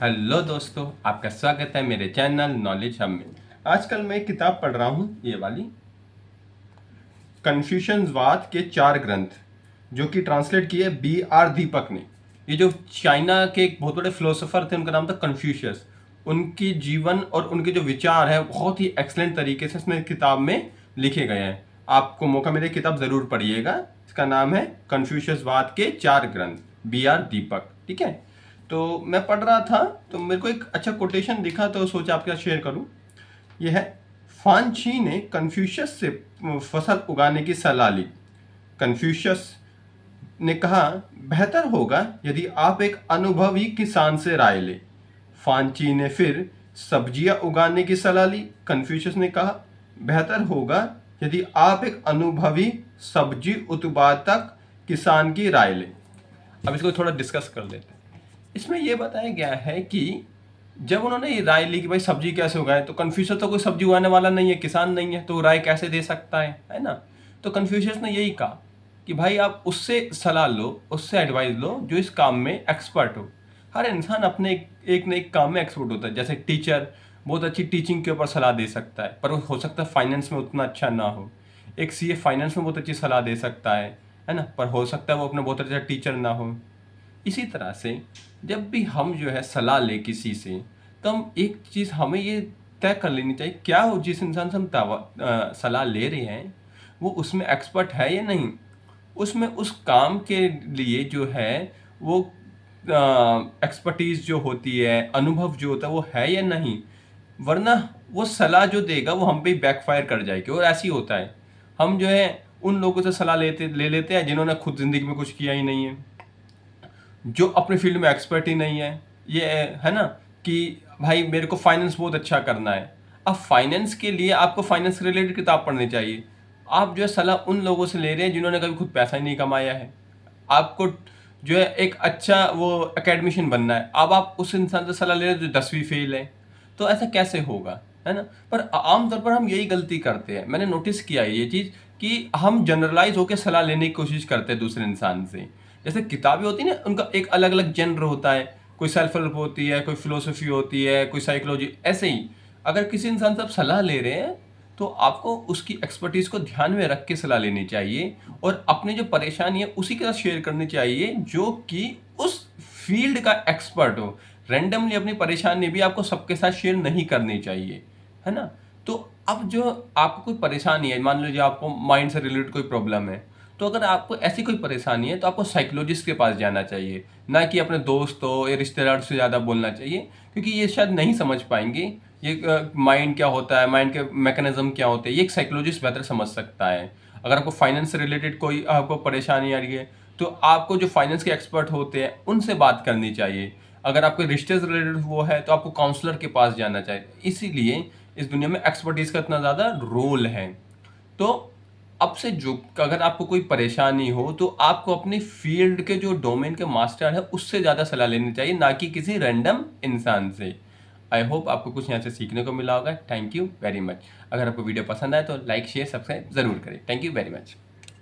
Hello दोस्तों, आपका स्वागत है मेरे चैनल नॉलेज हब में। आजकल मैं एक किताब पढ़ रहा हूँ, ये वाली कन्फ्यूशनवाद के 4 ग्रंथ, जो कि ट्रांसलेट किए B.R. दीपक ने। ये जो चाइना के एक बहुत बड़े फिलोसोफर थे, उनका नाम था कन्फ्यूशियस। उनकी जीवन और उनके जो विचार है बहुत ही एक्सलेंट तरीके से इसमें किताब में लिखे गए हैं। आपको मौका मिले किताब ज़रूर पढ़िएगा। इसका नाम है कन्फ्यूशनवाद के 4 ग्रंथ, B.R. दीपक। ठीक है, तो मैं पढ़ रहा था तो मेरे को एक अच्छा कोटेशन दिखा, तो सोचा आपके साथ शेयर करूं। यह है, फांची ने कन्फ्यूशियस से फसल उगाने की सलाह ली। कन्फ्यूशियस ने कहा, बेहतर होगा यदि आप एक अनुभवी किसान से राय लें। फांची ने फिर सब्जियां उगाने की सलाह ली। कन्फ्यूशियस ने कहा, बेहतर होगा यदि आप एक अनुभवी सब्जी उत्पादक किसान की राय लें। अब इसको थोड़ा डिस्कस कर लेते हैं। इसमें यह बताया गया है कि जब उन्होंने ये राय ली कि भाई सब्जी कैसे उगाए, तो कन्फ्यूशियस तो कोई सब्जी उगाने वाला नहीं है, किसान नहीं है, तो राय कैसे दे सकता है ना। तो कन्फ्यूशियस ने यही कहा कि भाई आप उससे सलाह लो, उससे एडवाइस लो जो इस काम में एक्सपर्ट हो। हर इंसान अपने एक न एक काम में एक्सपर्ट होता है। जैसे टीचर बहुत अच्छी टीचिंग के ऊपर सलाह दे सकता है, पर वो हो सकता है फाइनेंस में उतना अच्छा ना हो। एक सीए फाइनेंस में बहुत अच्छी सलाह दे सकता है ना, पर हो सकता है वो अपने बहुत अच्छा टीचर ना हो। इसी तरह से जब भी हम जो है सलाह ले किसी से, तो हम एक चीज़ हमें ये तय कर लेनी चाहिए, क्या हो जिस इंसान से हम सलाह ले रहे हैं वो उसमें एक्सपर्ट है या नहीं, उसमें उस काम के लिए जो है वो एक्सपर्टीज़ जो होती है, अनुभव जो होता है वो है या नहीं। वरना वो सलाह जो देगा वो हम पे बैकफायर कर जाएगी। और ऐसे ही होता है, हम जो है उन लोगों से सलाह ले लेते हैं जिन्होंने खुद ज़िंदगी में कुछ किया ही नहीं है, जो अपने फील्ड में एक्सपर्ट ही नहीं है। ये है ना कि भाई मेरे को फाइनेंस बहुत अच्छा करना है। अब फाइनेंस के लिए आपको फाइनेंस से रिलेटेड किताब पढ़नी चाहिए। आप जो है सलाह उन लोगों से ले रहे हैं जिन्होंने कभी खुद पैसा ही नहीं कमाया है। आपको जो है एक अच्छा वो एकेडमिशियन बनना है, अब आप उस इंसान से सलाह ले रहे हैं जो 10वीं फेल है, तो ऐसा कैसे होगा, है ना। पर आमतौर पर हम यही गलती करते हैं। मैंने नोटिस किया है ये चीज़ कि हम जनरलाइज होकर सलाह लेने की कोशिश करते हैं दूसरे इंसान से। जैसे किताबें होती हैं ना, उनका एक अलग अलग जेनर होता है। कोई सेल्फ हेल्प होती है, कोई फिलोसफी होती है, कोई साइकोलॉजी। ऐसे ही अगर किसी इंसान से आप सलाह ले रहे हैं तो आपको उसकी एक्सपर्टीज़ को ध्यान में रख के सलाह लेनी चाहिए, और अपनी जो परेशानी है उसी के साथ शेयर करनी चाहिए जो कि उस फील्ड का एक्सपर्ट हो। रैंडमली अपनी परेशानी भी आपको सबके साथ शेयर नहीं करनी चाहिए, है ना। तो अब जो आपको कोई परेशानी है, मान लीजिए आपको माइंड से रिलेटेड कोई प्रॉब्लम है, तो अगर आपको ऐसी कोई परेशानी है तो आपको साइकोलॉजिस्ट के पास जाना चाहिए, ना कि अपने दोस्तों या रिश्तेदार से ज़्यादा बोलना चाहिए, क्योंकि ये शायद नहीं समझ पाएंगे ये माइंड क्या होता है, माइंड के मैकेनिज्म क्या होते हैं। ये एक साइकोलॉजिस्ट बेहतर समझ सकता है। अगर आपको फाइनेंस से रिलेटेड कोई आपको परेशानी आ रही है, तो आपको जो फाइनेंस के एक्सपर्ट होते हैं उनसे बात करनी चाहिए। अगर आपके रिश्ते से रिलेटेड वो है तो आपको काउंसलर के पास जाना चाहिए। इसीलिए इस दुनिया में एक्सपर्टीज़ का इतना ज़्यादा रोल है। तो अब से जो अगर आपको कोई परेशानी हो तो आपको अपनी फील्ड के जो डोमेन के मास्टर है उससे ज़्यादा सलाह लेनी चाहिए, ना कि किसी रैंडम इंसान से। आई होप आपको कुछ यहाँ से सीखने को मिला होगा। Thank you very much. अगर आपको वीडियो पसंद आए तो लाइक शेयर सब्सक्राइब ज़रूर करें। Thank you very much.